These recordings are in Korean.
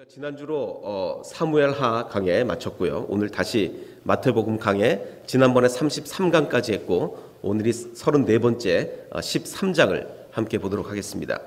지난주로 사무엘하 강해 마쳤고요. 오늘 다시 마태복음 강해 지난번에 33강까지 했고 오늘이 34번째 13장을 함께 보도록 하겠습니다.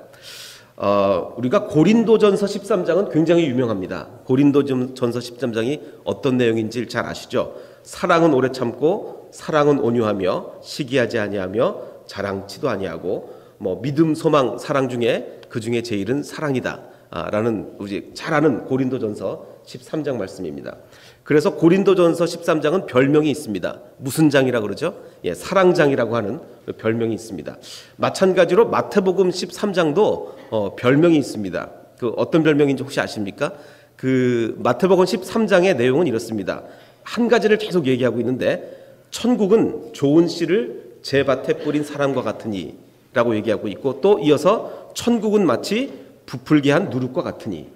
우리가 고린도전서 13장은 굉장히 유명합니다. 고린도전서 13장이 어떤 내용인지 잘 아시죠? 사랑은 오래 참고 사랑은 온유하며 시기하지 아니하며 자랑치도 아니하고 믿음, 소망, 사랑 중에 그 중에 제일은 사랑이다 라는 우리 잘 아는 고린도전서 13장 말씀입니다. 그래서 고린도전서 13장은 별명이 있습니다. 무슨 장이라고 그러죠? 사랑장이라고 하는 별명이 있습니다. 마찬가지로 마태복음 13장도 별명이 있습니다. 그 어떤 별명인지 혹시 아십니까? 그 마태복음 13장의 내용은 이렇습니다. 한 가지를 계속 얘기하고 있는데 천국은 좋은 씨를 제 밭에 뿌린 사람과 같으니 라고 얘기하고 있고, 또 이어서 천국은 마치 부풀게 한 누룩과 같으니,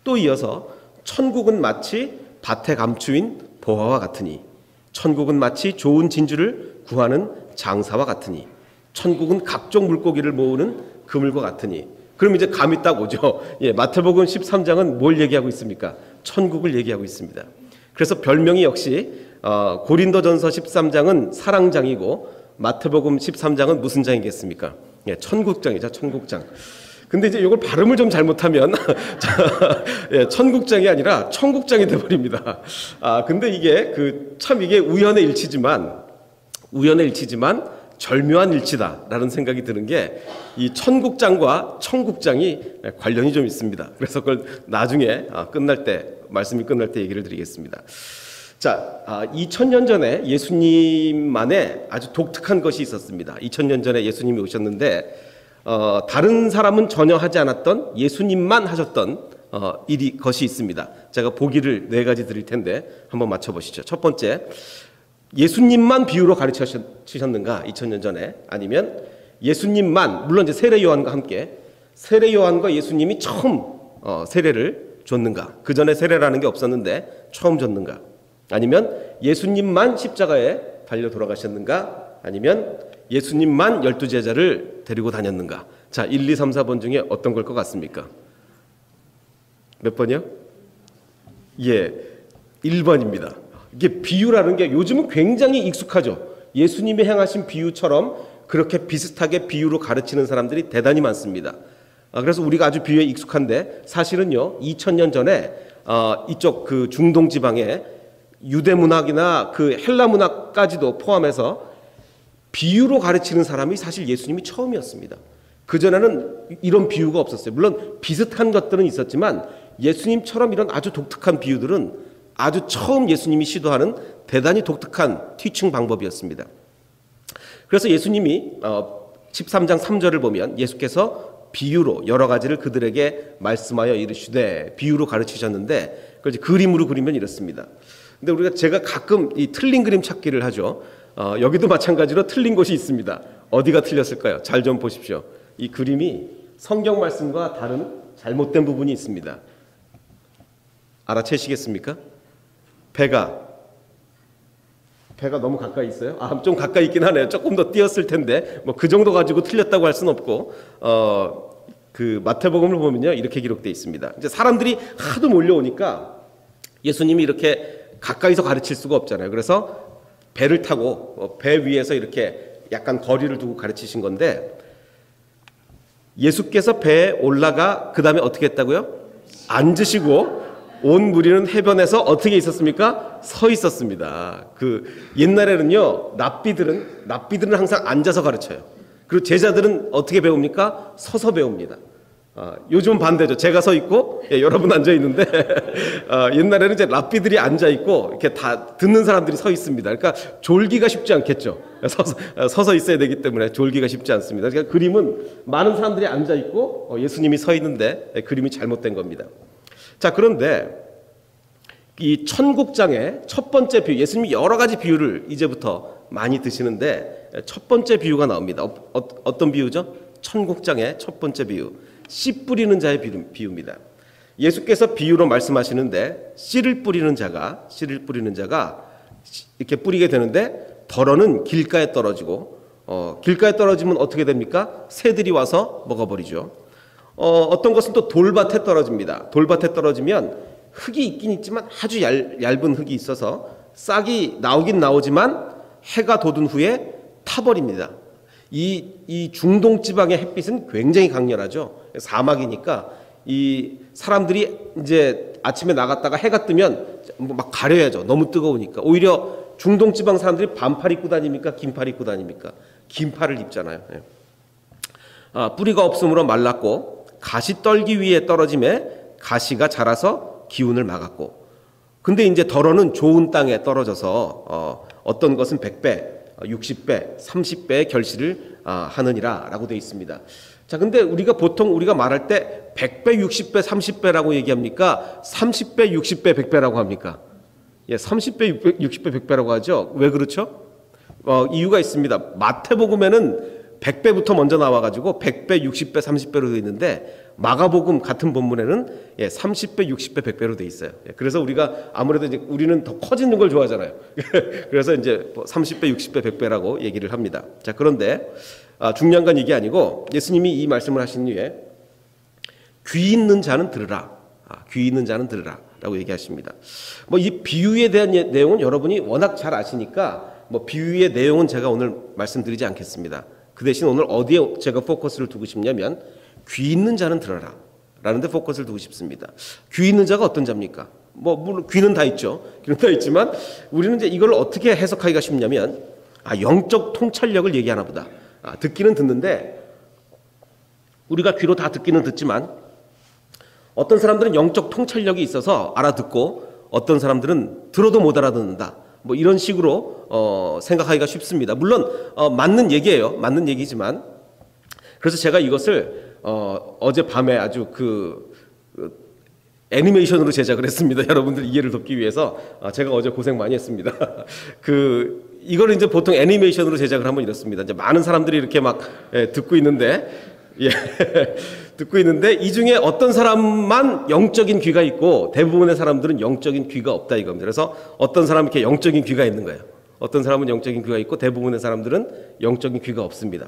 또 이어서 천국은 마치 밭에 감추인 보화와 같으니, 천국은 마치 좋은 진주를 구하는 장사와 같으니, 천국은 각종 물고기를 모으는 그물과 같으니. 그럼 이제 감이 딱 오죠. 마태복음 13장은 뭘 얘기하고 있습니까? 천국을 얘기하고 있습니다. 그래서 별명이 역시 고린도전서 13장은 사랑장이고 마태복음 13장은 무슨 장이겠습니까? 천국장이죠. 천국장. 근데 이제 이걸 발음을 좀 잘못하면 천국장이 아니라 청국장이 돼버립니다. 근데 이게 이게 우연의 일치지만 절묘한 일치다라는 생각이 드는 게 이 천국장과 청국장이 관련이 좀 있습니다. 그래서 그걸 나중에 말씀이 끝날 때 얘기를 드리겠습니다. 자, 2000년 전에 예수님만의 아주 독특한 것이 있었습니다. 2000년 전에 예수님이 오셨는데 다른 사람은 전혀 하지 않았던 예수님만 하셨던 것이 있습니다. 제가 보기를 4가지 드릴 텐데 한번 맞춰보시죠. 첫 번째, 예수님만 비유로 가르치셨는가 2000년 전에? 아니면 예수님만, 물론 이제 세례 요한과 함께 세례 요한과 예수님이 처음 세례를 줬는가? 그 전에 세례라는 게 없었는데 처음 줬는가? 아니면 예수님만 십자가에 달려 돌아가셨는가? 아니면 예수님만 12제자를 데리고 다녔는가? 자, 1, 2, 3, 4번 중에 어떤 걸 것 같습니까? 몇 번이요? 1번입니다. 이게 비유라는 게 요즘은 굉장히 익숙하죠. 예수님이 행하신 비유처럼 그렇게 비슷하게 비유로 가르치는 사람들이 대단히 많습니다. 그래서 우리가 아주 비유에 익숙한데 사실은요, 2000년 전에 이쪽 그 중동 지방에 유대 문학이나 그 헬라 문학까지도 포함해서 비유로 가르치는 사람이 사실 예수님이 처음이었습니다. 그전에는 이런 비유가 없었어요. 물론 비슷한 것들은 있었지만 예수님처럼 이런 아주 독특한 비유들은 아주 처음 예수님이 시도하는 대단히 독특한 티칭 방법이었습니다. 그래서 예수님이 13장 3절을 보면 예수께서 비유로 여러 가지를 그들에게 말씀하여 이르시되, 비유로 가르치셨는데 그걸 이제 그림으로 그리면 이렇습니다. 근데 제가 가끔 이 틀린 그림 찾기를 하죠. 여기도 마찬가지로 틀린 곳이 있습니다. 어디가 틀렸을까요? 잘 좀 보십시오. 이 그림이 성경 말씀과 다른 잘못된 부분이 있습니다. 알아채시겠습니까? 배가 너무 가까이 있어요? 좀 가까이 있긴 하네요. 조금 더 띄었을 텐데 그 정도 가지고 틀렸다고 할 수는 없고, 그 마태복음을 보면요, 이렇게 기록되어 있습니다. 이제 사람들이 하도 몰려오니까 예수님이 이렇게 가까이서 가르칠 수가 없잖아요. 그래서 배를 타고 배 위에서 이렇게 약간 거리를 두고 가르치신 건데, 예수께서 배에 올라가 그 다음에 어떻게 했다고요? 앉으시고 온 무리는 해변에서 어떻게 있었습니까? 서 있었습니다. 옛날에는요, 납비들은 항상 앉아서 가르쳐요. 그리고 제자들은 어떻게 배웁니까? 서서 배웁니다. 요즘은 반대죠. 제가 서 있고 여러분 앉아 있는데 옛날에는 이제 랍비들이 앉아 있고 이렇게 다 듣는 사람들이 서 있습니다. 그러니까 졸기가 쉽지 않겠죠. 서서 있어야 되기 때문에 졸기가 쉽지 않습니다. 그러니까 그림은 많은 사람들이 앉아 있고 예수님이 서 있는데 그림이 잘못된 겁니다. 자, 그런데 이 천국장의 첫 번째 비유, 예수님이 여러 가지 비유를 이제부터 많이 드시는데 첫 번째 비유가 나옵니다. 어떤 비유죠? 천국장의 첫 번째 비유, 씨 뿌리는 자의 비유입니다. 예수께서 비유로 말씀하시는데 씨를 뿌리는 자가 이렇게 뿌리게 되는데 덜어는 길가에 떨어지고 길가에 떨어지면 어떻게 됩니까? 새들이 와서 먹어버리죠. 어떤 것은 또 돌밭에 떨어집니다. 돌밭에 떨어지면 흙이 있긴 있지만 아주 얇은 흙이 있어서 싹이 나오긴 나오지만 해가 돋은 후에 타버립니다. 이 중동 지방의 햇빛은 굉장히 강렬하죠. 사막이니까 이 사람들이 이제 아침에 나갔다가 해가 뜨면 막 가려야죠. 너무 뜨거우니까. 오히려 중동 지방 사람들이 반팔 입고 다닙니까? 긴팔 입고 다닙니까? 긴팔을 입잖아요. 뿌리가 없으므로 말랐고 가시떨기 위에 떨어짐에 가시가 자라서 기운을 막았고, 근데 이제 덜어는 좋은 땅에 떨어져서 어떤 것은 100배, 60배, 30배의 결실을 하느니라 라고 되어 있습니다. 자, 근데 보통 우리가 말할 때 100배, 60배, 30배라고 얘기합니까? 30배, 60배, 100배라고 합니까? 예, 30배, 60배, 100배라고 하죠. 왜 그렇죠? 이유가 있습니다. 마태복음에는 100배부터 먼저 나와가지고 100배, 60배, 30배로 되어 있는데 마가복음 같은 본문에는 30배, 60배, 100배로 되어 있어요. 그래서 우리가 아무래도 이제 우리는 더 커지는 걸 좋아하잖아요. 그래서 이제 30배, 60배, 100배라고 얘기를 합니다. 자, 그런데 중요한 건 이게 아니고 예수님이 이 말씀을 하신 후에 귀 있는 자는 들으라. 귀 있는 자는 들으라. 라고 얘기하십니다. 이 비유에 대한 내용은 여러분이 워낙 잘 아시니까 비유의 내용은 제가 오늘 말씀드리지 않겠습니다. 그 대신 오늘 어디에 제가 포커스를 두고 싶냐면 귀 있는 자는 들어라 라는 데 포커스를 두고 싶습니다. 귀 있는 자가 어떤 자입니까? 물론 귀는 다 있죠. 귀는 다 있지만 우리는 이제 이걸 어떻게 해석하기가 쉽냐면 영적 통찰력을 얘기하나 보다. 듣기는 듣는데 우리가 귀로 다 듣기는 듣지만 어떤 사람들은 영적 통찰력이 있어서 알아듣고 어떤 사람들은 들어도 못 알아듣는다. 이런 식으로 생각하기가 쉽습니다. 물론 맞는 얘기예요. 맞는 얘기지만 그래서 제가 이것을 어젯밤에 아주 애니메이션으로 제작을 했습니다. 여러분들 이해를 돕기 위해서 제가 어제 고생 많이 했습니다. 이걸 이제 보통 애니메이션으로 제작을 하면 이렇습니다. 이제 많은 사람들이 이렇게 막 듣고 있는데 듣고 있는데 이 중에 어떤 사람만 영적인 귀가 있고 대부분의 사람들은 영적인 귀가 없다 이겁니다. 그래서 어떤 사람은 이렇게 영적인 귀가 있는 거예요. 어떤 사람은 영적인 귀가 있고 대부분의 사람들은 영적인 귀가 없습니다.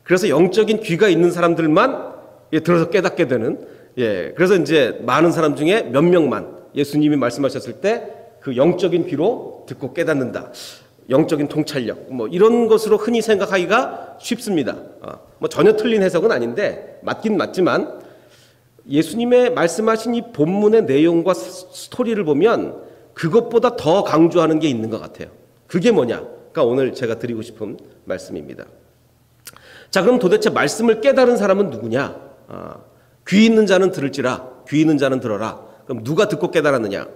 그래서 영적인 귀가 있는 사람들만 들어서 깨닫게 되는, 그래서 이제 많은 사람 중에 몇 명만 예수님이 말씀하셨을 때 그 영적인 귀로 듣고 깨닫는다. 영적인 통찰력, 이런 것으로 흔히 생각하기가 쉽습니다. 전혀 틀린 해석은 아닌데 맞긴 맞지만 예수님의 말씀하신 이 본문의 내용과 스토리를 보면 그것보다 더 강조하는 게 있는 것 같아요. 그게 뭐냐가 오늘 제가 드리고 싶은 말씀입니다. 자, 그럼 도대체 말씀을 깨달은 사람은 누구냐? 귀 있는 자는 들을지라, 귀 있는 자는 들어라. 그럼 누가 듣고 깨달았느냐?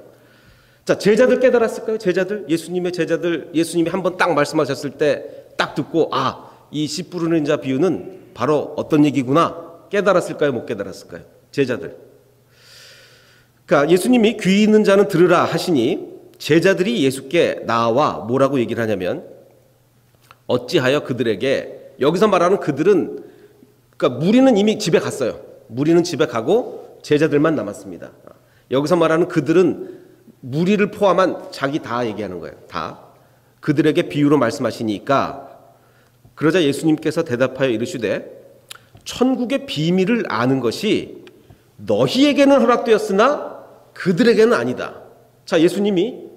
자, 제자들 깨달았을까요? 제자들, 예수님의 제자들, 예수님이 한번 딱 말씀하셨을 때 딱 듣고 이 씨 뿌리는 자 비유는 바로 어떤 얘기구나 깨달았을까요? 못 깨달았을까요? 제자들. 그러니까 예수님이 귀 있는 자는 들으라 하시니 제자들이 예수께 나와 뭐라고 얘기를 하냐면 어찌하여 그들에게, 여기서 말하는 그들은 그러니까 무리는 이미 집에 갔어요. 무리는 집에 가고 제자들만 남았습니다. 여기서 말하는 그들은 무리를 포함한 자기 다 얘기하는 거예요. 다. 그들에게 비유로 말씀하시니까 그러자 예수님께서 대답하여 이르시되 천국의 비밀을 아는 것이 너희에게는 허락되었으나 그들에게는 아니다. 자, 예수님이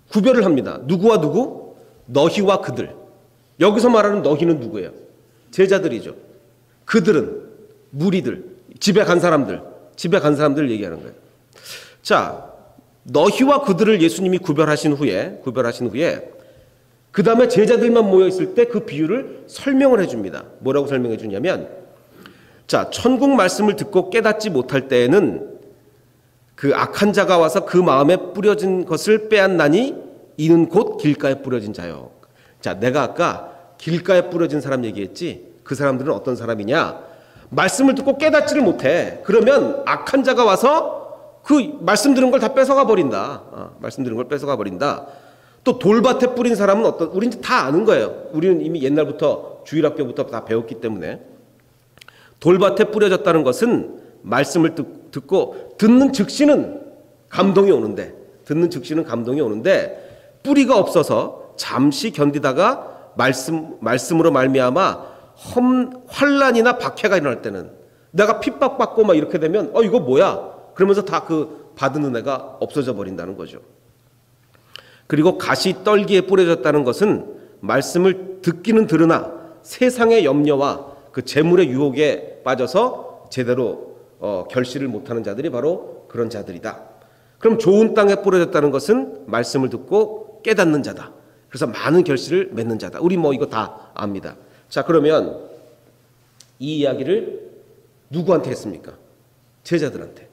구별을 합니다. 누구와 누구? 너희와 그들. 여기서 말하는 너희는 누구예요? 제자들이죠. 그들은 무리들, 집에 간 사람들 얘기하는 거예요. 자, 너희와 그들을 예수님이 구별하신 후에 그 다음에 제자들만 모여 있을 때 그 비유를 설명을 해줍니다. 뭐라고 설명해 주냐면, 자, 천국 말씀을 듣고 깨닫지 못할 때에는 그 악한 자가 와서 그 마음에 뿌려진 것을 빼앗나니 이는 곧 길가에 뿌려진 자요. 자, 내가 아까 길가에 뿌려진 사람 얘기했지. 그 사람들은 어떤 사람이냐? 말씀을 듣고 깨닫지를 못해. 그러면 악한 자가 와서 그 말씀 들은 걸 다 뺏어가 버린다. 말씀 들은 걸 뺏어가 버린다. 또 돌밭에 뿌린 사람은 우리는 다 아는 거예요. 우리는 이미 옛날부터 주일학교부터 다 배웠기 때문에 돌밭에 뿌려졌다는 것은 말씀을 듣고 듣는 즉시는 감동이 오는데 뿌리가 없어서 잠시 견디다가 말씀으로 말미암아 환난이나 박해가 일어날 때는 내가 핍박받고 막 이렇게 되면 이거 뭐야? 그러면서 다 그 받은 은혜가 없어져 버린다는 거죠. 그리고 가시 떨기에 뿌려졌다는 것은 말씀을 듣기는 들으나 세상의 염려와 그 재물의 유혹에 빠져서 제대로 결실을 못하는 자들이 바로 그런 자들이다. 그럼 좋은 땅에 뿌려졌다는 것은 말씀을 듣고 깨닫는 자다. 그래서 많은 결실을 맺는 자다. 우리 이거 다 압니다. 자, 그러면 이 이야기를 누구한테 했습니까? 제자들한테.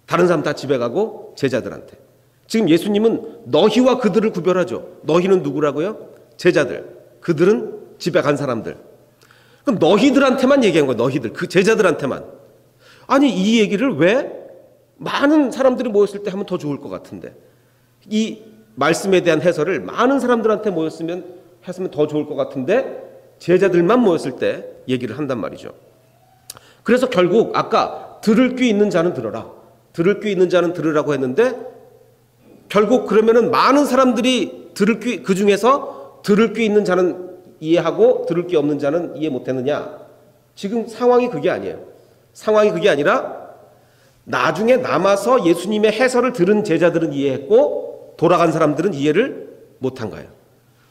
다른 사람 다 집에 가고 제자들한테. 지금 예수님은 너희와 그들을 구별하죠. 너희는 누구라고요? 제자들. 그들은 집에 간 사람들. 그럼 너희들한테만 얘기한 거예요. 너희들. 그 제자들한테만. 아니, 이 얘기를 왜 많은 사람들이 모였을 때 하면 더 좋을 것 같은데. 이 말씀에 대한 해설을 많은 사람들한테 했으면 더 좋을 것 같은데 제자들만 모였을 때 얘기를 한단 말이죠. 그래서 결국 아까 들을 귀 있는 자는 들어라. 들을 귀 있는 자는 들으라고 했는데 결국 그러면은 많은 사람들이 그 중에서 들을 귀 있는 자는 이해하고 들을 귀 없는 자는 이해 못했느냐? 지금 상황이 그게 아니에요. 상황이 그게 아니라 나중에 남아서 예수님의 해설을 들은 제자들은 이해했고 돌아간 사람들은 이해를 못한 거예요.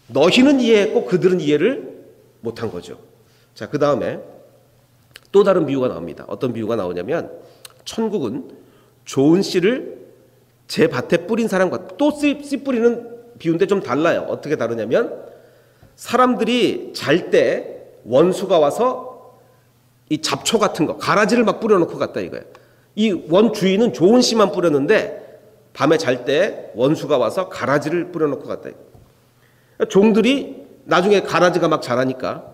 너희는 이해했고 그들은 이해를 못한 거죠. 자, 그 다음에 또 다른 비유가 나옵니다. 어떤 비유가 나오냐면 천국은 좋은 씨를 제 밭에 뿌린 사람과 또 씨 뿌리는 비유인데 좀 달라요. 어떻게 다르냐면 사람들이 잘 때 원수가 와서 이 잡초 같은 거 가라지를 막 뿌려놓고 갔다 이거예요. 이 원 주인은 좋은 씨만 뿌렸는데 밤에 잘 때 원수가 와서 가라지를 뿌려놓고 갔다. 종들이 나중에 가라지가 막 자라니까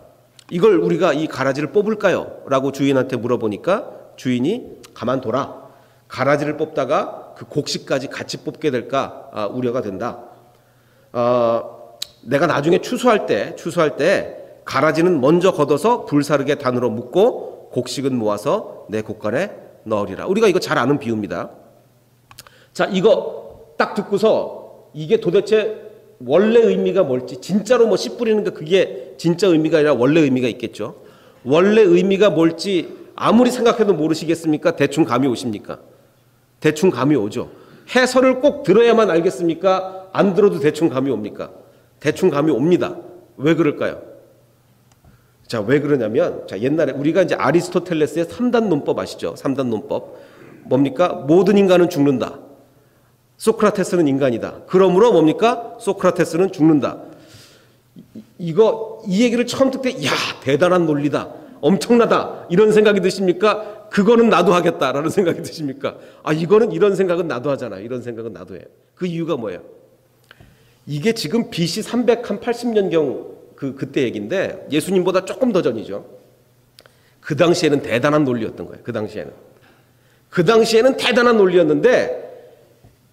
이걸 우리가 이 가라지를 뽑을까요? 라고 주인한테 물어보니까 주인이 가만둬라. 가라지를 뽑다가 그 곡식까지 같이 뽑게 될까 우려가 된다. 내가 나중에 추수할 때 가라지는 먼저 걷어서 불사르게 단으로 묶고 곡식은 모아서 내 곡간에 넣으리라. 우리가 이거 잘 아는 비유입니다. 자, 이거 딱 듣고서 이게 도대체 원래 의미가 뭘지, 진짜로 씨 뿌리는 게 그게 진짜 의미가 아니라 원래 의미가 있겠죠. 원래 의미가 뭘지 아무리 생각해도 모르시겠습니까? 대충 감이 오십니까? 대충 감이 오죠. 해설을 꼭 들어야만 알겠습니까? 안 들어도 대충 감이 옵니까? 대충 감이 옵니다. 왜 그럴까요? 자, 왜 그러냐면, 자, 옛날에 우리가 이제 아리스토텔레스의 3단 논법 아시죠? 3단 논법. 뭡니까? 모든 인간은 죽는다. 소크라테스는 인간이다. 그러므로 뭡니까? 소크라테스는 죽는다. 이 얘기를 처음 듣을 때, 야, 대단한 논리다. 엄청나다. 이런 생각이 드십니까? 그거는 나도 하겠다라는 생각이 드십니까? 이거는 이런 생각은 나도 하잖아. 이런 생각은 나도 해. 그 이유가 뭐예요? 이게 지금 BC 380년경 그때 얘기인데 예수님보다 조금 더 전이죠. 그 당시에는 대단한 논리였던 거예요. 그 당시에는 대단한 논리였는데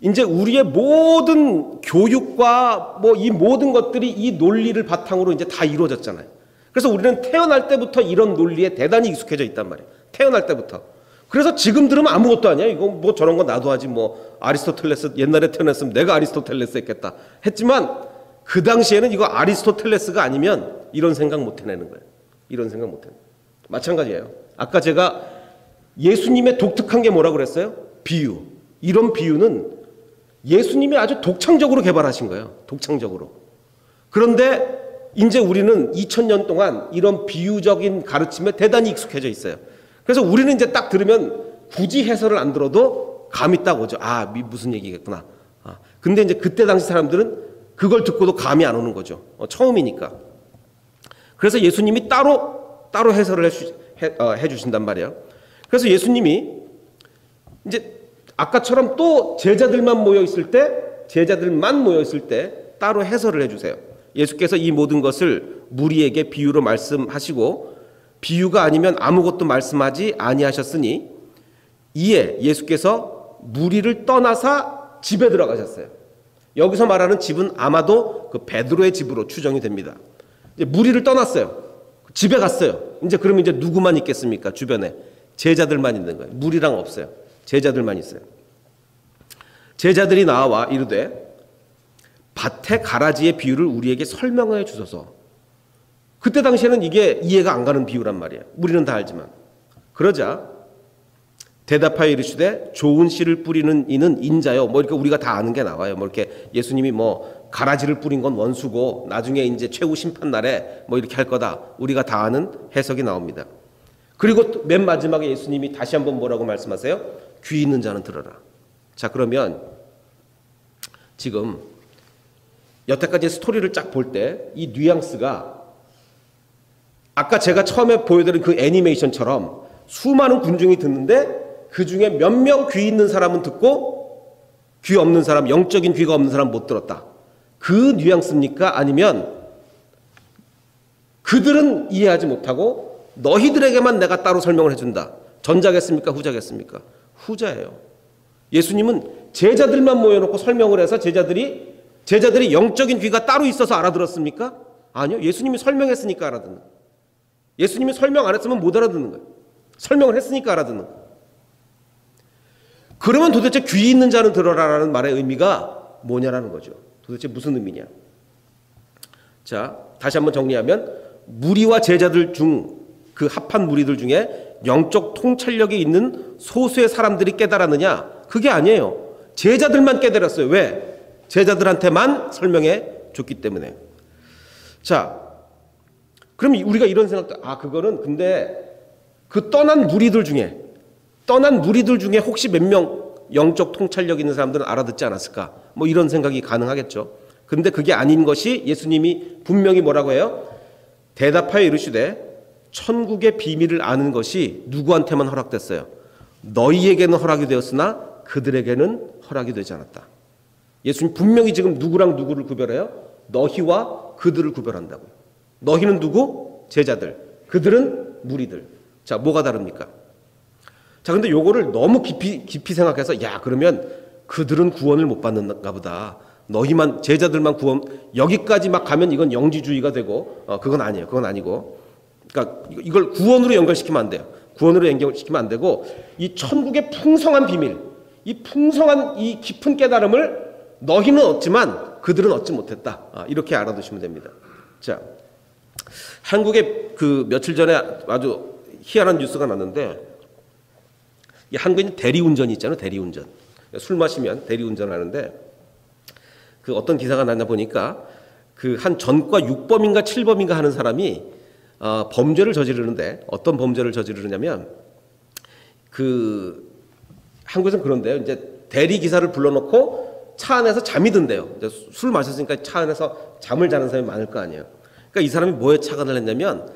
이제 우리의 모든 교육과 이 모든 것들이 이 논리를 바탕으로 이제 다 이루어졌잖아요. 그래서 우리는 태어날 때부터 이런 논리에 대단히 익숙해져 있단 말이에요. 태어날 때부터. 그래서 지금 들으면 아무것도 아니야. 이거 저런 거 나도 하지 아리스토텔레스 옛날에 태어났으면 내가 아리스토텔레스 했겠다. 했지만 그 당시에는 이거 아리스토텔레스가 아니면 이런 생각 못 해내는 거예요. 이런 생각 못 해내는 거예요. 마찬가지예요. 아까 제가 예수님의 독특한 게 뭐라고 그랬어요? 비유. 이런 비유는 예수님이 아주 독창적으로 개발하신 거예요. 독창적으로. 그런데 이제 우리는 2000년 동안 이런 비유적인 가르침에 대단히 익숙해져 있어요. 그래서 우리는 이제 딱 들으면 굳이 해설을 안 들어도 감이 딱 오죠. 무슨 얘기겠구나. 근데 이제 그때 당시 사람들은 그걸 듣고도 감이 안 오는 거죠. 처음이니까. 그래서 예수님이 따로 해설을 해주신단 말이에요. 그래서 예수님이 이제 아까처럼 또 제자들만 모여 있을 때 따로 해설을 해주세요. 예수께서 이 모든 것을 무리에게 비유로 말씀하시고 비유가 아니면 아무것도 말씀하지 아니하셨으니 이에 예수께서 무리를 떠나사 집에 들어가셨어요. 여기서 말하는 집은 아마도 그 베드로의 집으로 추정이 됩니다. 이제 무리를 떠났어요. 집에 갔어요. 그러면 이제 누구만 있겠습니까? 주변에 제자들만 있는 거예요. 무리랑 없어요. 제자들만 있어요. 제자들이 나와 이르되 밭의 가라지의 비유를 우리에게 설명해 주소서. 그때 당시에는 이게 이해가 안 가는 비유란 말이에요. 우리는 다 알지만. 그러자 대답하여 이르시되 좋은 씨를 뿌리는 이는 인자요. 뭐 이렇게 우리가 다 아는 게 나와요. 뭐 이렇게 예수님이 뭐 가라지를 뿌린 건 원수고 나중에 이제 최후 심판 날에 뭐 이렇게 할 거다. 우리가 다 아는 해석이 나옵니다. 그리고 맨 마지막에 예수님이 다시 한번 뭐라고 말씀하세요? 귀 있는 자는 들어라. 자, 그러면 지금 여태까지 스토리를 쫙 볼 때 이 뉘앙스가 아까 제가 처음에 보여드린 그 애니메이션처럼 수많은 군중이 듣는데 그 중에 몇 명 귀 있는 사람은 듣고 귀 없는 사람, 영적인 귀가 없는 사람 못 들었다. 그 뉘앙스입니까? 아니면 그들은 이해하지 못하고 너희들에게만 내가 따로 설명을 해준다. 전자겠습니까? 후자겠습니까? 후자예요. 예수님은 제자들만 모여놓고 설명을 해서 제자들이 영적인 귀가 따로 있어서 알아들었습니까? 아니요. 예수님이 설명했으니까 알아듣는 거예요. 예수님이 설명 안 했으면 못 알아듣는 거예요. 설명을 했으니까 알아듣는 거예요. 그러면 도대체 귀 있는 자는 들어라라는 말의 의미가 뭐냐라는 거죠. 도대체 무슨 의미냐. 자, 다시 한번 정리하면 무리와 제자들 중 그 합한 무리들 중에 영적 통찰력이 있는 소수의 사람들이 깨달았느냐? 그게 아니에요. 제자들만 깨달았어요. 왜? 제자들한테만 설명해 줬기 때문에. 자, 그럼 우리가 이런 생각도, 그거는 근데 그 떠난 무리들 중에 혹시 몇 명 영적 통찰력 있는 사람들은 알아듣지 않았을까? 뭐 이런 생각이 가능하겠죠. 근데 그게 아닌 것이 예수님이 분명히 뭐라고 해요? 대답하여 이르시되 천국의 비밀을 아는 것이 누구한테만 허락됐어요? 너희에게는 허락이 되었으나 그들에게는 허락이 되지 않았다. 예수님 분명히 지금 누구랑 누구를 구별해요? 너희와 그들을 구별한다고요. 너희는 누구? 제자들. 그들은 무리들. 자, 뭐가 다릅니까? 자, 근데 요거를 너무 깊이 생각해서 그러면 그들은 구원을 못 받는가 보다. 너희만, 제자들만 구원, 여기까지 막 가면 이건 영지주의가 되고, 그건 아니에요. 그건 아니고. 그러니까 이걸 구원으로 연결시키면 안 돼요. 구원으로 연결시키면 안 되고, 이 천국의 풍성한 비밀, 이 풍성한 이 깊은 깨달음을 너희는 얻지만 그들은 얻지 못했다. 이렇게 알아두시면 됩니다. 자, 한국에 그 며칠 전에 아주 희한한 뉴스가 났는데, 이 한국에 대리운전이 있잖아요. 대리운전. 술 마시면 대리운전 하는데, 그 어떤 기사가 났나 보니까 그 한 전과 6범인가 7범인가 하는 사람이 범죄를 저지르는데, 어떤 범죄를 저지르냐면, 그 한국에서는 그런데요. 이제 대리 기사를 불러놓고 차 안에서 잠이 든대요. 이제 술 마셨으니까 차 안에서 잠을 자는 사람이 많을 거 아니에요. 그러니까 이 사람이 뭐에 착안을 했냐면,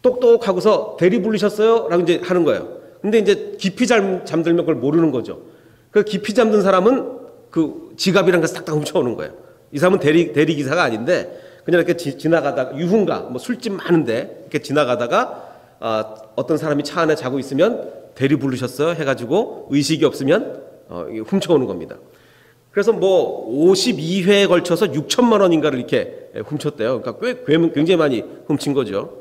똑똑하고서 대리 부르셨어요? 라고 이제 하는 거예요. 근데 이제 깊이 잠들면 그걸 모르는 거죠. 그 깊이 잠든 사람은 그 지갑이랑 것을 딱딱 훔쳐오는 거예요. 이 사람은 대리 기사가 아닌데 그냥 이렇게 지나가다가 유흥가 뭐 술집 많은데 이렇게 지나가다가 어떤 사람이 차 안에 자고 있으면 대리 부르셨어요? 해가지고 의식이 없으면 훔쳐오는 겁니다. 그래서 뭐 52회에 걸쳐서 6천만 원인가를 이렇게 훔쳤대요. 그러니까 굉장히 많이 훔친 거죠.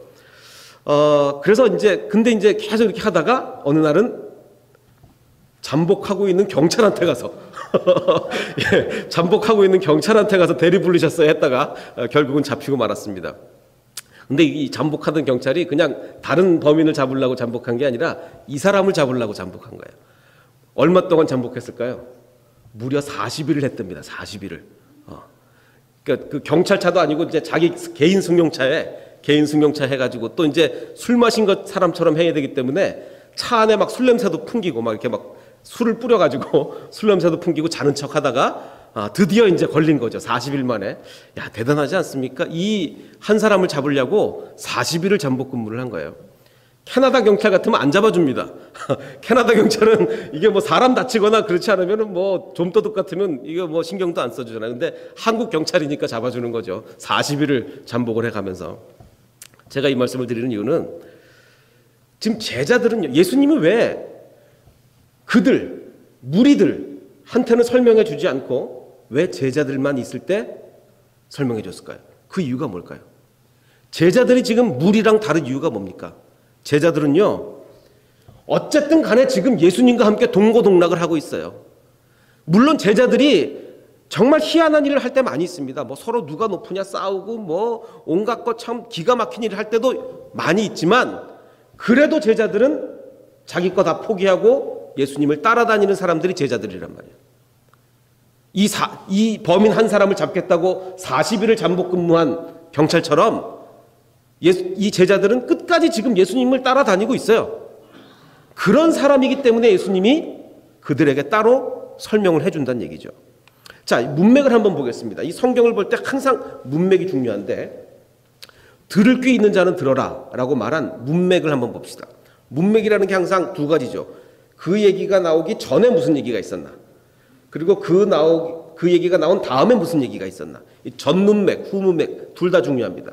그래서 근데 이제 계속 이렇게 하다가 어느 날은 잠복하고 있는 경찰한테 가서 잠복하고 있는 경찰한테 가서 대리 부르셨어요 했다가 결국은 잡히고 말았습니다. 근데 이 잠복하던 경찰이 그냥 다른 범인을 잡으려고 잠복한 게 아니라 이 사람을 잡으려고 잠복한 거예요. 얼마 동안 잠복했을까요? 무려 40일을 했답니다. 40일을. 그러니까 그 경찰차도 아니고 이제 자기 개인 승용차 해가지고 또 이제 술 마신 것 사람처럼 해야 되기 때문에 차 안에 막 술 냄새도 풍기고 막 이렇게 막 술을 뿌려가지고 술 냄새도 풍기고 자는 척 하다가 드디어 이제 걸린 거죠. 40일 만에. 야, 대단하지 않습니까? 이 한 사람을 잡으려고 40일을 잠복 근무를 한 거예요. 캐나다 경찰 같으면 안 잡아줍니다. 캐나다 경찰은 이게 뭐 사람 다치거나 그렇지 않으면 뭐 좀도둑 같으면 이거 뭐 신경도 안 써주잖아요. 근데 한국 경찰이니까 잡아주는 거죠. 40일을 잠복을 해가면서. 제가 이 말씀을 드리는 이유는 지금 제자들은 예수님이 왜 무리들한테는 설명해 주지 않고 왜 제자들만 있을 때 설명해 줬을까요? 그 이유가 뭘까요? 제자들이 지금 무리랑 다른 이유가 뭡니까? 제자들은요, 어쨌든 간에 지금 예수님과 함께 동고동락을 하고 있어요. 물론 제자들이 정말 희한한 일을 할 때 많이 있습니다. 뭐 서로 누가 높으냐 싸우고 뭐 온갖 것 참 기가 막힌 일을 할 때도 많이 있지만, 그래도 제자들은 자기 거 다 포기하고 예수님을 따라다니는 사람들이 제자들이란 말이에요. 이 범인 한 사람을 잡겠다고 40일을 잠복 근무한 경찰처럼 이 제자들은 끝까지 지금 예수님을 따라다니고 있어요. 그런 사람이기 때문에 예수님이 그들에게 따로 설명을 해준다는 얘기죠. 자, 문맥을 한번 보겠습니다. 이 성경을 볼 때 항상 문맥이 중요한데, 들을 귀 있는 자는 들어라 라고 말한 문맥을 한번 봅시다. 문맥이라는 게 항상 두 가지죠. 그 얘기가 나오기 전에 무슨 얘기가 있었나, 그리고 그 얘기가 나온 다음에 무슨 얘기가 있었나. 이 전문맥, 후문맥 둘 다 중요합니다.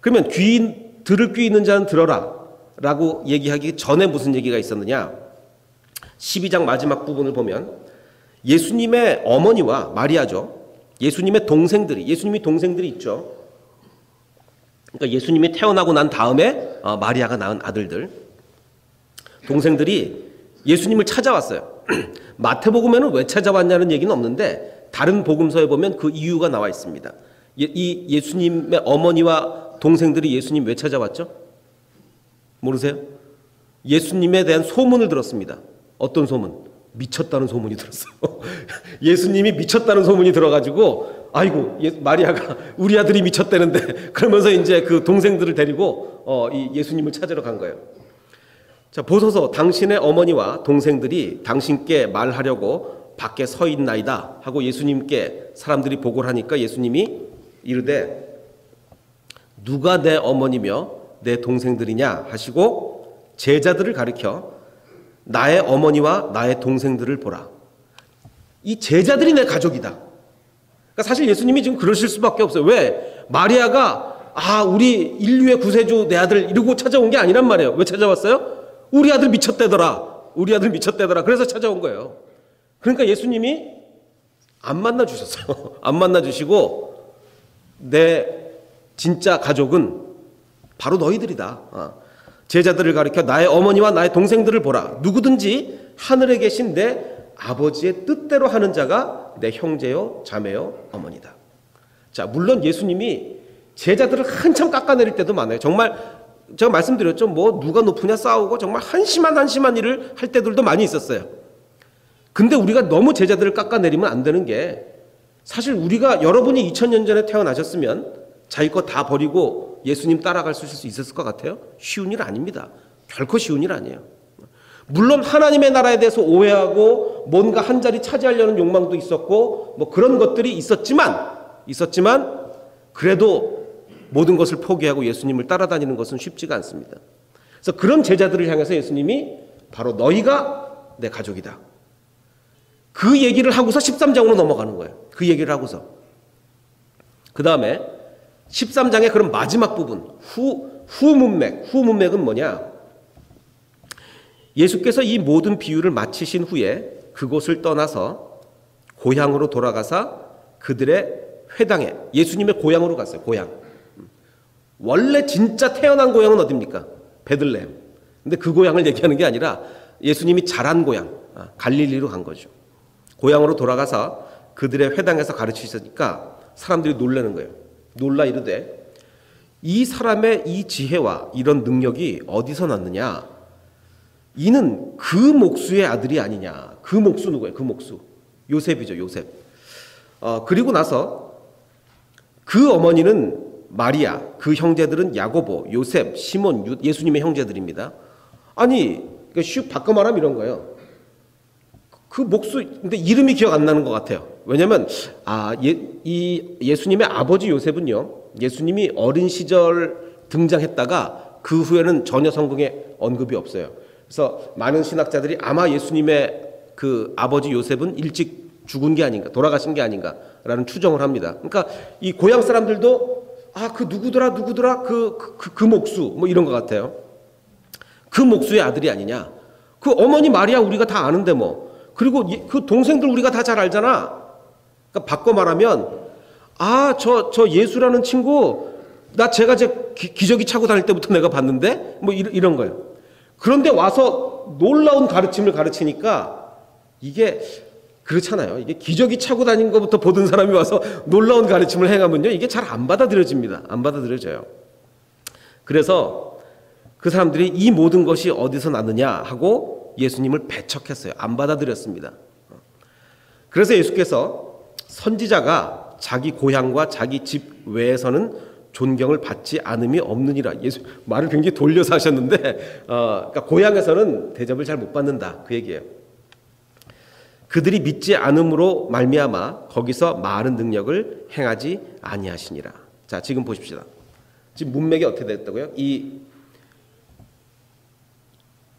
그러면 들을 귀 있는 자는 들어라 라고 얘기하기 전에 무슨 얘기가 있었느냐. 12장 마지막 부분을 보면 예수님의 어머니와 마리아죠. 예수님의 동생들이, 예수님이 동생들이 있죠. 그러니까 예수님이 태어나고 난 다음에 마리아가 낳은 아들들, 동생들이 예수님을 찾아왔어요. 마태복음에는 왜 찾아왔냐는 얘기는 없는데 다른 복음서에 보면 그 이유가 나와 있습니다. 이 예수님의 어머니와 동생들이 예수님 왜 찾아왔죠? 모르세요? 예수님에 대한 소문을 들었습니다. 어떤 소문? 미쳤다는 소문이 들었어요. 예수님이 미쳤다는 소문이 들어가지고, 아이고, 마리아가 우리 아들이 미쳤다는데, 그러면서 이제 그 동생들을 데리고 이 예수님을 찾으러 간 거예요. 자, 보소서 당신의 어머니와 동생들이 당신께 말하려고 밖에 서 있나이다 하고 예수님께 사람들이 보고를 하니까 예수님이 이르되 누가 내 어머니며 내 동생들이냐 하시고 제자들을 가리켜 나의 어머니와 나의 동생들을 보라. 이 제자들이 내 가족이다. 그러니까 사실 예수님이 지금 그러실 수밖에 없어요. 왜? 마리아가 우리 인류의 구세주 내 아들 이러고 찾아온 게 아니란 말이에요. 왜 찾아왔어요? 우리 아들 미쳤대더라. 우리 아들 미쳤대더라. 그래서 찾아온 거예요. 그러니까 예수님이 안 만나 주셨어요. 안 만나 주시고 내 진짜 가족은 바로 너희들이다. 제자들을 가리켜 나의 어머니와 나의 동생들을 보라. 누구든지 하늘에 계신 내 아버지의 뜻대로 하는 자가 내 형제요 자매요 어머니다. 자, 물론 예수님이 제자들을 한참 깎아내릴 때도 많아요. 정말 제가 말씀드렸죠. 뭐 누가 높으냐 싸우고 정말 한심한 일을 할 때들도 많이 있었어요. 근데 우리가 너무 제자들을 깎아내리면 안 되는 게, 사실 우리가 여러분이 2000년 전에 태어나셨으면 자기 거 다 버리고 예수님 따라갈 수 있었을 것 같아요? 쉬운 일 아닙니다. 결코 쉬운 일 아니에요. 물론 하나님의 나라에 대해서 오해하고 뭔가 한 자리 차지하려는 욕망도 있었고 뭐 그런 것들이 있었지만 그래도 모든 것을 포기하고 예수님을 따라다니는 것은 쉽지가 않습니다. 그래서 그런 제자들을 향해서 예수님이 바로 너희가 내 가족이다. 그 얘기를 하고서 13장으로 넘어가는 거예요. 그 얘기를 하고서. 그 다음에 13장의 그런 마지막 부분, 후문맥은 뭐냐? 예수께서 이 모든 비유를 마치신 후에 그곳을 떠나서 고향으로 돌아가사 그들의 회당에, 예수님의 고향으로 갔어요. 고향. 원래 진짜 태어난 고향은 어디입니까? 베들레헴. 근데 그 고향을 얘기하는 게 아니라 예수님이 자란 고향, 갈릴리로 간 거죠. 고향으로 돌아가서 그들의 회당에서 가르치시니까 사람들이 놀라는 거예요. 놀라 이르되 이 사람의 이 지혜와 이런 능력이 어디서 났느냐? 이는 그 목수의 아들이 아니냐? 그 목수 누구예요? 그 목수 요셉이죠. 요셉. 그리고 나서 그 어머니는 마리아, 그 형제들은 야고보, 요셉, 시몬, 예수님의 형제들입니다. 아니, 슉 바꿔 말하면 이런 거예요. 그 목수, 근데 이름이 기억 안 나는 것 같아요. 왜냐면, 이 예수님의 아버지 요셉은요, 예수님이 어린 시절 등장했다가 그 후에는 전혀 성경에 언급이 없어요. 그래서 많은 신학자들이 아마 예수님의 그 아버지 요셉은 일찍 죽은 게 아닌가, 돌아가신 게 아닌가라는 추정을 합니다. 그러니까 이 고향 사람들도 그 누구더라 그 목수 뭐 이런 것 같아요. 그 목수의 아들이 아니냐. 그 어머니 마리아 우리가 다 아는데 뭐. 그리고 그 동생들 우리가 다 잘 알잖아. 그러니까 바꿔 말하면 저 예수라는 친구 제가 기저귀 차고 다닐 때부터 내가 봤는데 뭐 이런 거예요. 그런데 와서 놀라운 가르침을 가르치니까 이게 그렇잖아요. 이게 기저귀 차고 다닌 것부터 보던 사람이 와서 놀라운 가르침을 행하면요, 이게 잘 안 받아들여집니다. 안 받아들여져요. 그래서 그 사람들이 이 모든 것이 어디서 나느냐 하고 예수님을 배척했어요. 안 받아들였습니다. 그래서 예수께서 선지자가 자기 고향과 자기 집 외에서는 존경을 받지 않음이 없느니라. 예수 말을 굉장히 돌려서 하셨는데 그러니까 고향에서는 대접을 잘 못 받는다 그 얘기예요. 그들이 믿지 않음으로 말미암아 거기서 많은 능력을 행하지 아니하시니라. 자, 지금 보십시다. 지금 문맥이 어떻게 됐다고요? 이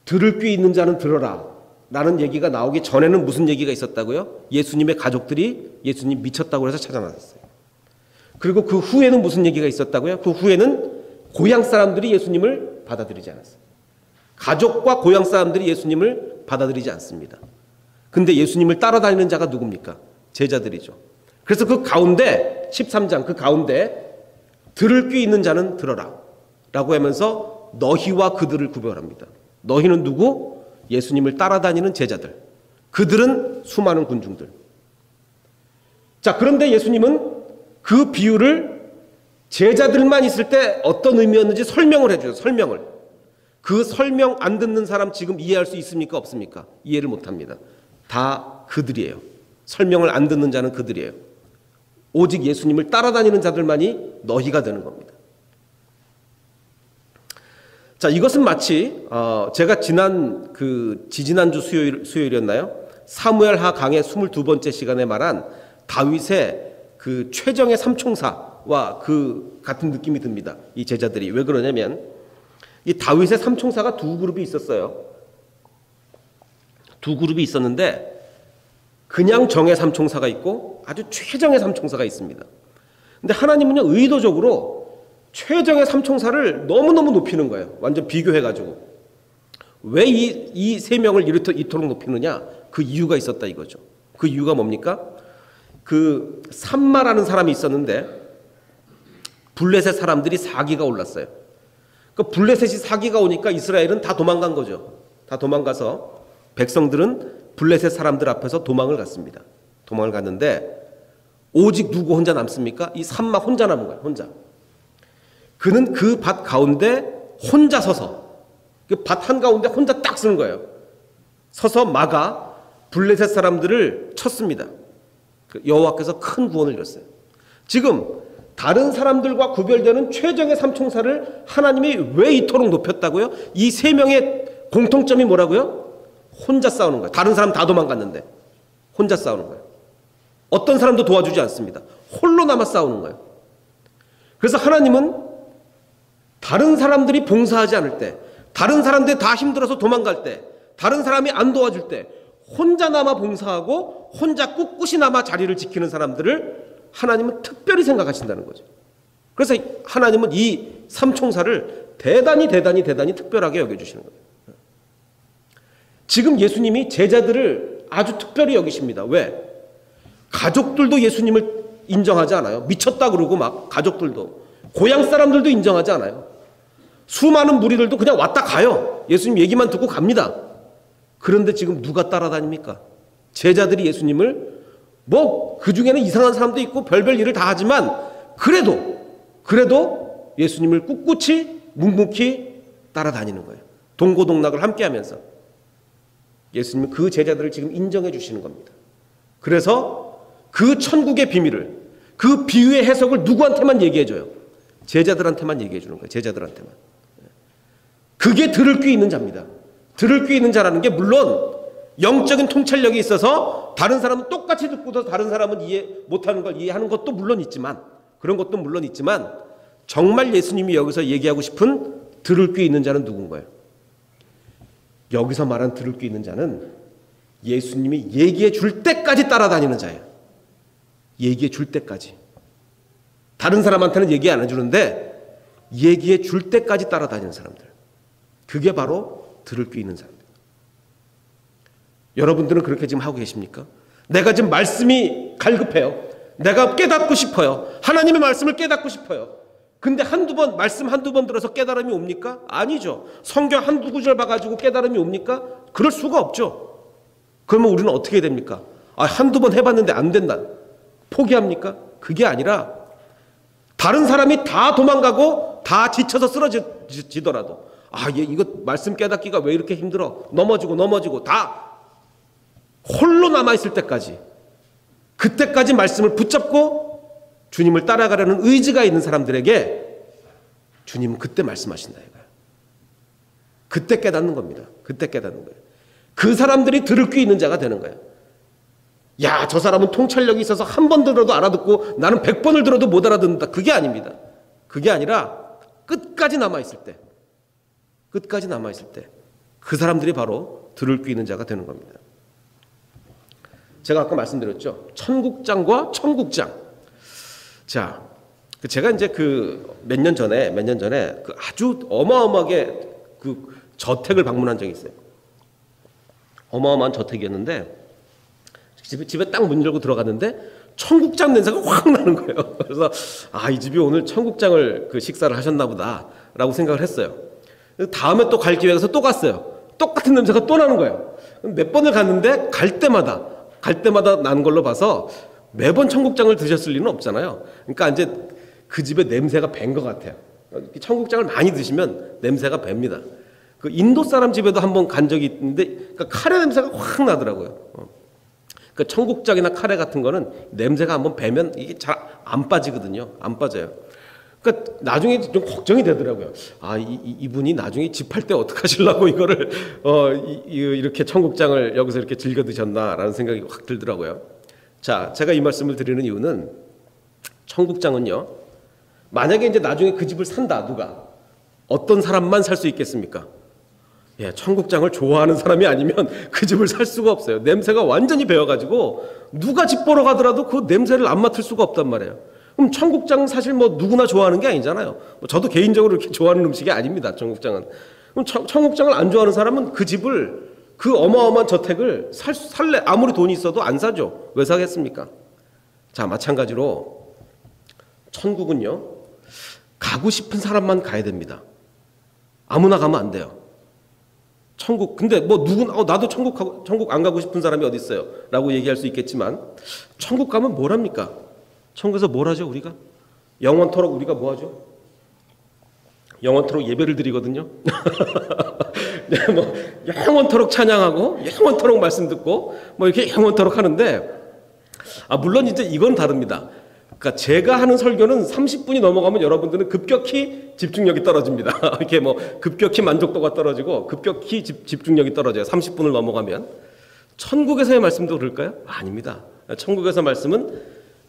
들을 귀 있는 자는 들어라 라는 얘기가 나오기 전에는 무슨 얘기가 있었다고요? 예수님의 가족들이 예수님 미쳤다고 해서 찾아 나섰어요. 그리고 그 후에는 무슨 얘기가 있었다고요? 그 후에는 고향 사람들이 예수님을 받아들이지 않았어요. 가족과 고향 사람들이 예수님을 받아들이지 않습니다. 근데 예수님을 따라다니는 자가 누굽니까? 제자들이죠. 그래서 그 가운데 13장 그 가운데 들을 귀 있는 자는 들어라 라고 하면서 너희와 그들을 구별합니다. 너희는 누구? 예수님을 따라다니는 제자들. 그들은 수많은 군중들. 자, 그런데 예수님은 그 비유를 제자들만 있을 때 어떤 의미였는지 설명을 해줘요. 설명을. 그 설명 안 듣는 사람 지금 이해할 수 있습니까? 없습니까? 이해를 못합니다. 다 그들이에요. 설명을 안 듣는 자는 그들이에요. 오직 예수님을 따라다니는 자들만이 너희가 되는 겁니다. 자, 이것은 마치 제가 지지난주 수요일이었나요? 사무엘하 강의 22번째 시간에 말한 다윗의 그 최정의 삼총사와 그 같은 느낌이 듭니다. 이 제자들이. 왜 그러냐면 이 다윗의 삼총사가 두 그룹이 있었어요. 두 그룹이 있었는데 그냥 정의 삼총사가 있고 아주 최정의 삼총사가 있습니다. 근데 하나님은요 의도적으로 최정의 삼총사를 너무너무 높이는 거예요. 완전 비교해가지고. 왜 이 세 명을 이토록 높이느냐? 그 이유가 있었다 이거죠. 그 이유가 뭡니까? 그 삼마라는 사람이 있었는데 블레셋 사람들이 사기가 올랐어요. 그 블레셋이 사기가 오니까 이스라엘은 다 도망간 거죠. 다 도망가서 백성들은 블레셋 사람들 앞에서 도망을 갔습니다. 도망을 갔는데 오직 누구 혼자 남습니까? 이 삼마 혼자 남은 거예요. 혼자. 그는 그 밭 가운데 혼자 서서 그 밭 한가운데 혼자 딱 쓰는 거예요. 서서 막아 블레셋 사람들을 쳤습니다. 여호와께서 큰 구원을 이뤘어요. 지금 다른 사람들과 구별되는 최정의 삼총사를 하나님이 왜 이토록 높였다고요? 이 세 명의 공통점이 뭐라고요? 혼자 싸우는 거예요. 다른 사람 다 도망갔는데 혼자 싸우는 거예요. 어떤 사람도 도와주지 않습니다. 홀로 남아 싸우는 거예요. 그래서 하나님은 다른 사람들이 봉사하지 않을 때, 다른 사람들이 다 힘들어서 도망갈 때, 다른 사람이 안 도와줄 때 혼자 남아 봉사하고 혼자 꿋꿋이 남아 자리를 지키는 사람들을 하나님은 특별히 생각하신다는 거죠. 그래서 하나님은 이 삼총사를 대단히 특별하게 여겨주시는 거예요. 지금 예수님이 제자들을 아주 특별히 여기십니다. 왜? 가족들도 예수님을 인정하지 않아요. 미쳤다 그러고 막 가족들도. 고향 사람들도 인정하지 않아요. 수많은 무리들도 그냥 왔다 가요. 예수님 얘기만 듣고 갑니다. 그런데 지금 누가 따라다닙니까? 제자들이 예수님을 그 중에는 이상한 사람도 있고 별별 일을 다 하지만 그래도 예수님을 꿋꿋이 묵묵히 따라다니는 거예요. 동고동락을 함께 하면서 예수님은 그 제자들을 지금 인정해 주시는 겁니다. 그래서 그 천국의 비밀을, 그 비유의 해석을 누구한테만 얘기해 줘요? 제자들한테만 얘기해 주는 거예요. 제자들한테만. 그게 들을 귀 있는 자입니다. 들을 귀 있는 자라는 게 물론 영적인 통찰력이 있어서 다른 사람은 똑같이 듣고도 다른 사람은 이해 못하는 걸 이해하는 것도 물론 있지만, 그런 것도 물론 있지만, 정말 예수님이 여기서 얘기하고 싶은 들을 귀 있는 자는 누군 거예요? 여기서 말한 들을 귀 있는 자는 예수님이 얘기해 줄 때까지 따라다니는 자예요. 얘기해 줄 때까지. 다른 사람한테는 얘기 안 해주는데 얘기해 줄 때까지 따라다니는 사람들. 그게 바로 들을 귀 있는 사람들. 여러분들은 그렇게 지금 하고 계십니까? 내가 지금 말씀이 갈급해요. 내가 깨닫고 싶어요. 하나님의 말씀을 깨닫고 싶어요. 근데 말씀 한두 번 들어서 깨달음이 옵니까? 아니죠. 성경 한두 구절 봐가지고 깨달음이 옵니까? 그럴 수가 없죠. 그러면 우리는 어떻게 됩니까? 한두 번 해봤는데 안 된다. 포기합니까? 그게 아니라 다른 사람이 다 도망가고 다 지쳐서 쓰러지더라도 아, 얘 이거 말씀 깨닫기가 왜 이렇게 힘들어? 넘어지고 다 홀로 남아있을 때까지, 그때까지 말씀을 붙잡고 주님을 따라가려는 의지가 있는 사람들에게 주님은 그때 말씀하신다 이거예요. 그때 깨닫는 겁니다. 그때 깨닫는 거예요. 그 사람들이 들을 귀 있는 자가 되는 거예요. 야, 저 사람은 통찰력이 있어서 한 번 들어도 알아듣고 나는 100번을 들어도 못 알아듣는다. 그게 아닙니다. 그게 아니라 끝까지 남아있을 때, 끝까지 남아있을 때 그 사람들이 바로 들을 귀 있는 자가 되는 겁니다. 제가 아까 말씀드렸죠. 천국장과 청국장. 자, 제가 이제 몇 년 전에 그 아주 어마어마하게 그 저택을 방문한 적이 있어요. 어마어마한 저택이었는데 집에 딱 문 열고 들어갔는데 청국장 냄새가 확 나는 거예요. 그래서 아, 이 집이 오늘 청국장을 식사를 하셨나 보다라고 생각을 했어요. 다음에 또 갈 기회가 있어서 또 갔어요. 똑같은 냄새가 또 나는 거예요. 몇 번을 갔는데 갈 때마다 나는 걸로 봐서 매번 청국장을 드셨을 리는 없잖아요. 그러니까 이제 그 집에 냄새가 밴 것 같아요. 청국장을 많이 드시면 냄새가 밴니다. 그 인도 사람 집에도 한번 간 적이 있는데 그러니까 카레 냄새가 확 나더라고요. 그 청국장이나 카레 같은 거는 냄새가 한번 배면 이게 잘 안 빠지거든요. 안 빠져요. 그러니까 나중에 좀 걱정이 되더라고요. 아, 이분이 나중에 집 할 때 어떻게 하시려고 이거를 이렇게 청국장을 여기서 이렇게 즐겨 드셨나라는 생각이 확 들더라고요. 자, 제가 이 말씀을 드리는 이유는 청국장은요, 만약에 이제 나중에 그 집을 산다, 누가 어떤 사람만 살 수 있겠습니까? 예, 청국장을 좋아하는 사람이 아니면 그 집을 살 수가 없어요. 냄새가 완전히 배어가지고 누가 집 보러 가더라도 그 냄새를 안 맡을 수가 없단 말이에요. 그럼 청국장 사실 뭐 누구나 좋아하는 게 아니잖아요. 저도 개인적으로 이렇게 좋아하는 음식이 아닙니다. 청국장은. 그럼 청국장을 안 좋아하는 사람은 그 집을, 그 어마어마한 저택을 살래 아무리 돈이 있어도 안 사죠. 왜 사겠습니까? 자, 마찬가지로 천국은요, 가고 싶은 사람만 가야 됩니다. 아무나 가면 안 돼요. 천국, 근데 뭐 나도 천국 안 가고 싶은 사람이 어디 있어요? 라고 얘기할 수 있겠지만, 천국 가면 뭘 합니까? 천국에서 뭘 하죠, 우리가? 영원토록 우리가 뭐 하죠? 영원토록 예배를 드리거든요. 네, 뭐 영원토록 찬양하고, 영원토록 말씀 듣고, 뭐 이렇게 영원토록 하는데, 물론 이제 이건 다릅니다. 그러니까 제가 하는 설교는 30분이 넘어가면 여러분들은 급격히 집중력이 떨어집니다. 이렇게 뭐 급격히 만족도가 떨어지고 급격히 집중력이 떨어져요. 30분을 넘어가면. 천국에서의 말씀도 그럴까요? 아닙니다. 천국에서 말씀은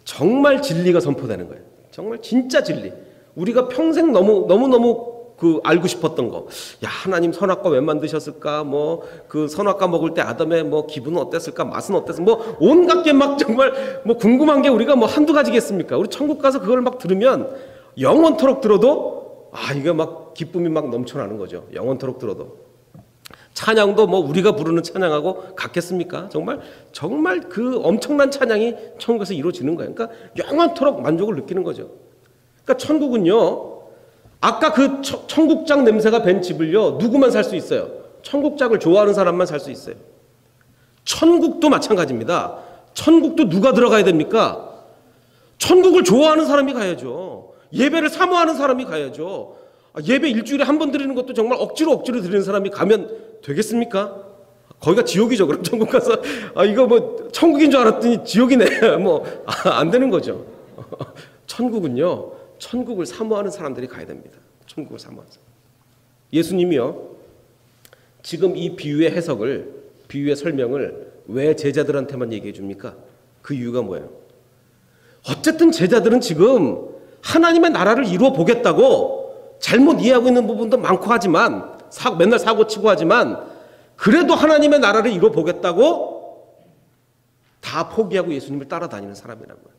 정말 진리가 선포되는 거예요. 정말 진짜 진리. 우리가 평생 너무너무 알고 싶었던 거. 야, 하나님 선악과 왜 만드셨을까? 뭐 선악과 먹을 때 아담의 기분은 어땠을까? 맛은 어땠을까? 온갖 게 막 정말 궁금한 게 우리가 한두 가지겠습니까? 우리 천국 가서 그걸 막 들으면 영원토록 들어도 이게 막 기쁨이 막 넘쳐나는 거죠. 영원토록 들어도. 찬양도 우리가 부르는 찬양하고 같겠습니까? 정말 그 엄청난 찬양이 천국에서 이루어지는 거예요. 그러니까 영원토록 만족을 느끼는 거죠. 그러니까 천국은요, 아까 그 청국장 냄새가 밴 집을요, 누구만 살 수 있어요? 청국장을 좋아하는 사람만 살 수 있어요. 천국도 마찬가지입니다. 천국도 누가 들어가야 됩니까? 천국을 좋아하는 사람이 가야죠. 예배를 사모하는 사람이 가야죠. 예배 일주일에 한 번 드리는 것도 정말 억지로 드리는 사람이 가면 되겠습니까? 거기가 지옥이죠. 그럼 천국 가서 이거 천국인 줄 알았더니 지옥이네. 안 되는 거죠. 천국은요, 천국을 사모하는 사람들이 가야 됩니다. 천국을 사모하는 사람. 예수님이요, 지금 이 비유의 해석을, 비유의 설명을 왜 제자들한테만 얘기해 줍니까? 그 이유가 뭐예요? 어쨌든 제자들은 지금 하나님의 나라를 이루어 보겠다고 잘못 이해하고 있는 부분도 많고 하지만, 맨날 사고치고 하지만, 그래도 하나님의 나라를 이루어 보겠다고 다 포기하고 예수님을 따라다니는 사람이라는 거예요.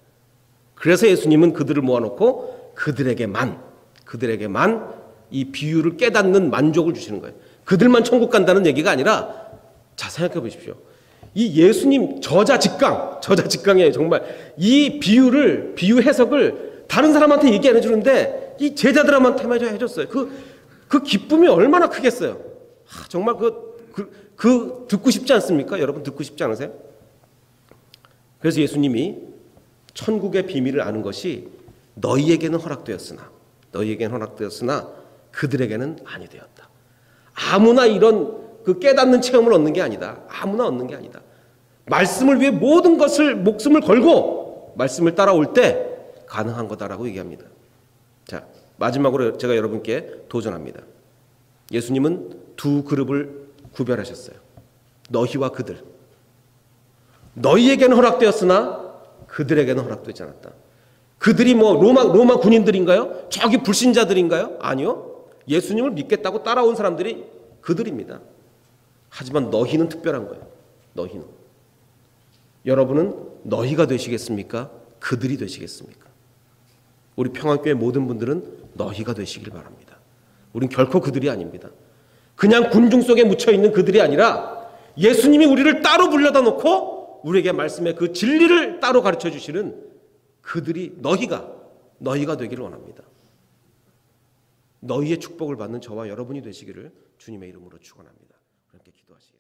그래서 예수님은 그들을 모아놓고 그들에게만 이 비유를 깨닫는 만족을 주시는 거예요. 그들만 천국 간다는 얘기가 아니라, 자, 생각해 보십시오. 이 예수님 저자직강이에요. 정말 이 비유 해석을 다른 사람한테 얘기 안 해주는데 이 제자들한테만 해줬어요. 그 기쁨이 얼마나 크겠어요. 정말 그 듣고 싶지 않습니까? 여러분 듣고 싶지 않으세요? 그래서 예수님이 천국의 비밀을 아는 것이 너희에게는 허락되었으나 그들에게는 아니 되었다. 아무나 이런 그 깨닫는 체험을 얻는 게 아니다. 아무나 얻는 게 아니다. 말씀을 위해 모든 것을 목숨을 걸고 말씀을 따라올 때 가능한 거다라고 얘기합니다. 자, 마지막으로 제가 여러분께 도전합니다. 예수님은 두 그룹을 구별하셨어요. 너희와 그들. 너희에게는 허락되었으나 그들에게는 허락되지 않았다. 그들이 뭐 로마 군인들인가요? 저기 불신자들인가요? 아니요. 예수님을 믿겠다고 따라온 사람들이 그들입니다. 하지만 너희는 특별한 거예요. 너희는. 여러분은 너희가 되시겠습니까? 그들이 되시겠습니까? 우리 평안교회 모든 분들은 너희가 되시길 바랍니다. 우린 결코 그들이 아닙니다. 그냥 군중 속에 묻혀있는 그들이 아니라 예수님이 우리를 따로 불러다 놓고 우리에게 말씀의 그 진리를 따로 가르쳐 주시는 그들이 너희가 되기를 원합니다. 너희의 축복을 받는 저와 여러분이 되시기를 주님의 이름으로 축원합니다. 함께 기도하시겠습니다.